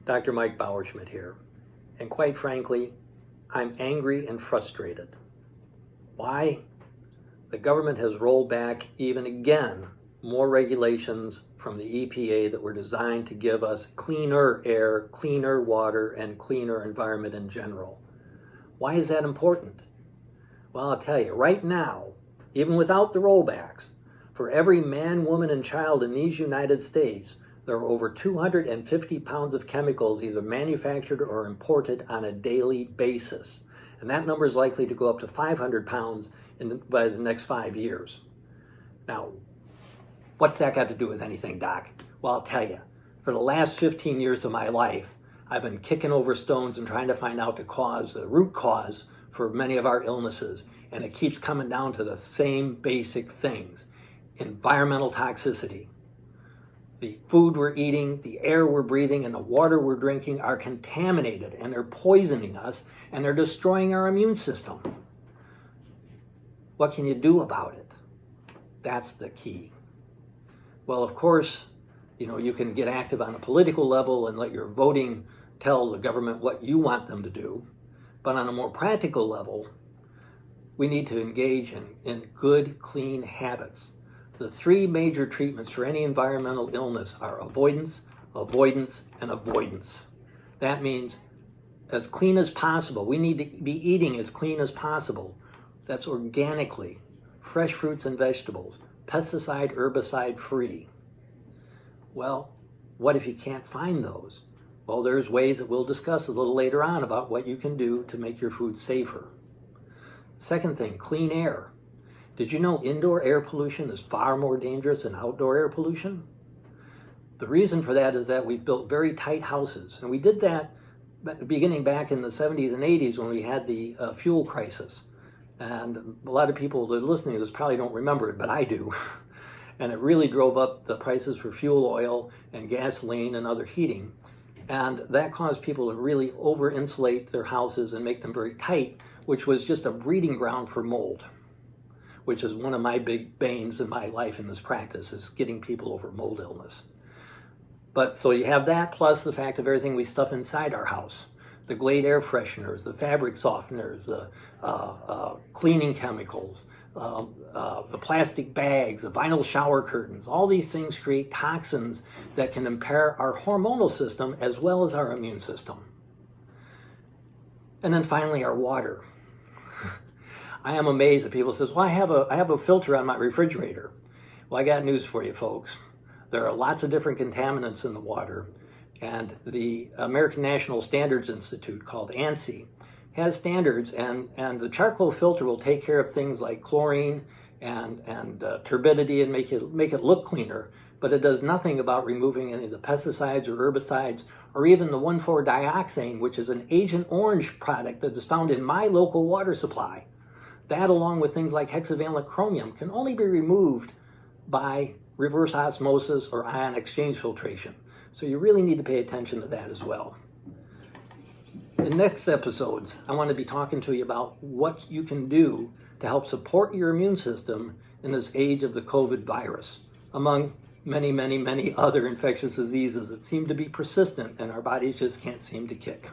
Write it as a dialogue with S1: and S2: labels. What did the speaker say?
S1: Dr. Mike Bauerschmidt here, and quite frankly, I'm angry and frustrated. Why? The government has rolled back even again more regulations from the EPA that were designed to give us cleaner air, cleaner water, and cleaner environment in general. Why is that important? Well, I'll tell you, right now, even without the rollbacks, for every man, woman, and child in these United States, there are over 250 pounds of chemicals either manufactured or imported on a daily basis. And that number is likely to go up to 500 pounds by the next 5 years. Now, what's that got to do with anything, Doc? Well, I'll tell you, for the last 15 years of my life, I've been kicking over stones and trying to find out the root cause for many of our illnesses. And it keeps coming down to the same basic things. Environmental toxicity. The food we're eating, the air we're breathing, and the water we're drinking are contaminated, and they're poisoning us, and they're destroying our immune system. What can you do about it? That's the key. Well, of course, you can get active on a political level and let your voting tell the government what you want them to do. But on a more practical level, we need to engage in good, clean habits. The three major treatments for any environmental illness are avoidance, avoidance, and avoidance. That means as clean as possible. We need to be eating as clean as possible. That's organically, fresh fruits and vegetables, pesticide, herbicide free. Well, what if you can't find those? Well, there's ways that we'll discuss a little later on about what you can do to make your food safer. Second thing, clean air. Did you know indoor air pollution is far more dangerous than outdoor air pollution? The reason for that is that we've built very tight houses. And we did that beginning back in the 70s and 80s when we had the fuel crisis. And a lot of people that are listening to this probably don't remember it, but I do. And it really drove up the prices for fuel oil and gasoline and other heating. And that caused people to really over-insulate their houses and make them very tight, which was just a breeding ground for mold, which is one of my big banes in my life in this practice, is getting people over mold illness. But so you have that plus the fact of everything we stuff inside our house. The Glade air fresheners, the fabric softeners, the cleaning chemicals, the plastic bags, the vinyl shower curtains. All these things create toxins that can impair our hormonal system as well as our immune system. And then finally, our water. I am amazed that people say, well, I have a filter on my refrigerator. Well, I got news for you, folks. There are lots of different contaminants in the water. And the American National Standards Institute, called ANSI, has standards, and the charcoal filter will take care of things like chlorine and turbidity and make it look cleaner, but it does nothing about removing any of the pesticides or herbicides or even the 1,4-dioxane, which is an Agent Orange product that is found in my local water supply. That, along with things like hexavalent chromium, can only be removed by reverse osmosis or ion exchange filtration. So you really need to pay attention to that as well. In next episodes, I want to be talking to you about what you can do to help support your immune system in this age of the COVID virus, among many, many, many other infectious diseases that seem to be persistent and our bodies just can't seem to kick.